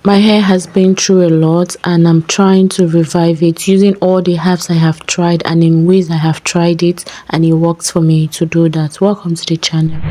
My hair has been through a lot and I'm trying to revive it using all the herbs I have tried and in ways I have tried it, and it works for me to do that. Welcome to the channel.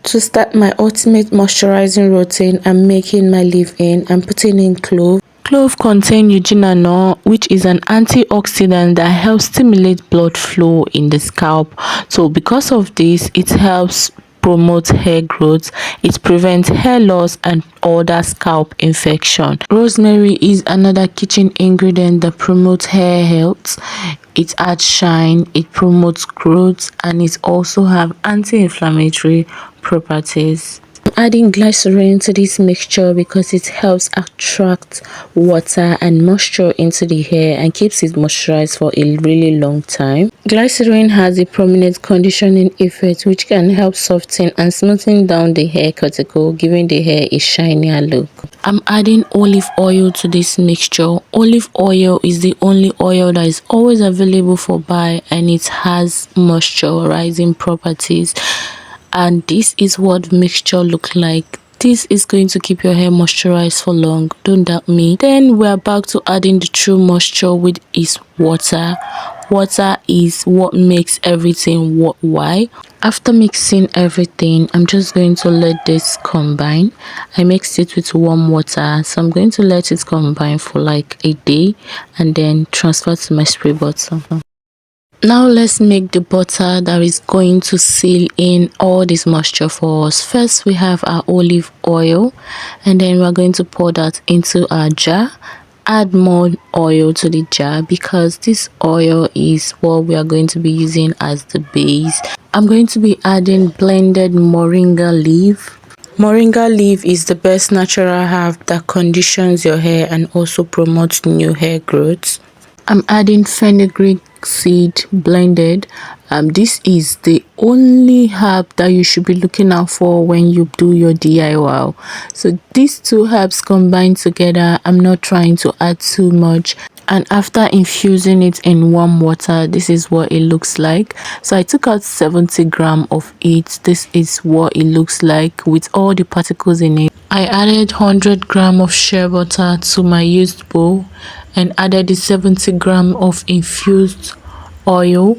To start my ultimate moisturizing routine, I'm making my leave-in. I'm putting in clove. Clove contain eugenol, which is an antioxidant that helps stimulate blood flow in the scalp. So because of this, it helps promote hair growth, it prevents hair loss and other scalp infection. Rosemary is another kitchen ingredient that promotes hair health. It adds shine, it promotes growth, and it also have anti-inflammatory properties. Adding glycerin to this mixture because it helps attract water and moisture into the hair and keeps it moisturized for a really long time. Glycerin has a prominent conditioning effect which can help soften and smoothing down the hair cuticle, giving the hair a shinier look. I'm adding olive oil to this mixture. Olive oil is the only oil that is always available for buy, and it has moisturizing properties. And this is what the mixture look like. This is going to keep your hair moisturized for long, don't doubt me. Then we're back to adding the true moisture, which is water. Water is what makes everything work. Why? After mixing everything, I'm just going to let this combine. I mixed it with warm water, so I'm going to let it combine for like a day and then transfer to my spray bottle. Now let's make the butter that is going to seal in all this moisture for us. First we have our olive oil, and then we're going to pour that into our jar. Add more oil to the jar because this oil is what we are going to be using as the base. I'm going to be adding blended moringa leaf. Moringa leaf is the best natural herb that conditions your hair and also promotes new hair growth. I'm adding fenugreek seed blended. This is the only herb that you should be looking out for when you do your DIY. So these two herbs combined together, I'm not trying to add too much, and after infusing it in warm water, this is what it looks like. So I took out 70 grams of it. This is what it looks like with all the particles in it. I added 100 grams of shea butter to my used bowl and added the 70 grams of infused oil.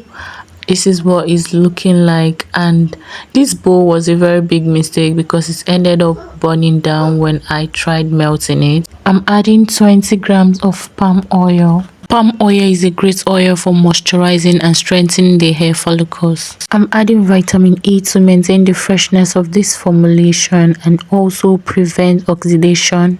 This is what it's looking like, and this bowl was a very big mistake because it ended up burning down when I tried melting it. I'm adding 20 grams of palm oil. Palm oil is a great oil for moisturizing and strengthening the hair follicles. I'm adding vitamin E to maintain the freshness of this formulation and also prevent oxidation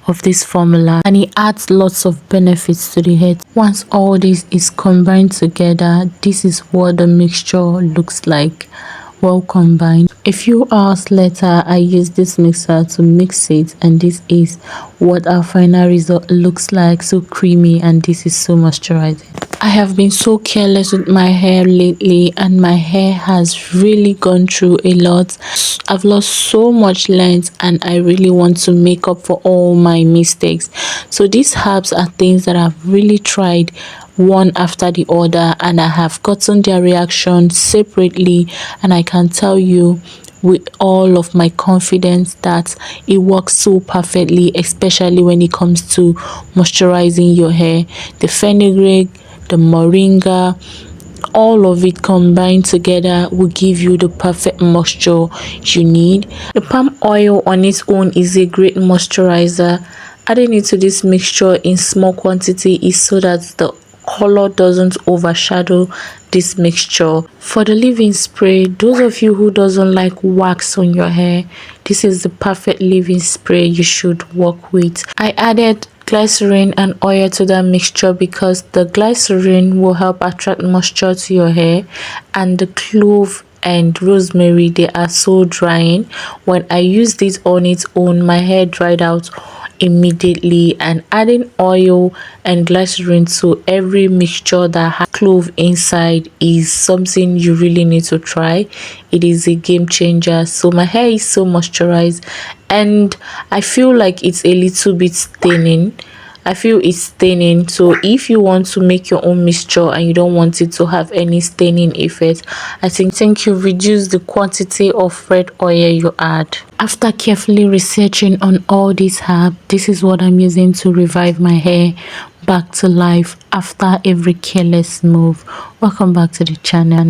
of this formula, and it adds lots of benefits to the hair. Once all this is combined together, this is what the mixture looks like, well combined. A few hours later, I used this mixer to mix it, and this is what our final result looks like. So creamy, and this is so moisturizing. I have been so careless with my hair lately, and my hair has really gone through a lot. I've lost so much length and I really want to make up for all my mistakes. So these herbs are things that I've really tried one after the other, and I have gotten their reaction separately, and I can tell you with all of my confidence that it works so perfectly, especially when it comes to moisturizing your hair. The fenugreek, the moringa, all of it combined together will give you the perfect moisture you need. The palm oil on its own is a great moisturizer. Adding it to this mixture in small quantity is so that the color doesn't overshadow this mixture. For the leave-in spray, those of you who doesn't like wax on your hair, this is the perfect leave-in spray you should work with. I added glycerin and oil to that mixture because the glycerin will help attract moisture to your hair, and the clove and rosemary, they are so drying. When I used it on its own, my hair dried out immediately, and adding oil and glycerin to every mixture that has clove inside is something you really need to try. It is a game changer. So my hair is so moisturized, and I feel like it's a little bit staining. I feel it's staining. So if you want to make your own mixture and you don't want it to have any staining effect, I think you reduce the quantity of red oil you add. After carefully researching on all these herbs, this is what I'm using to revive my hair back to life after every careless move. Welcome back to the channel.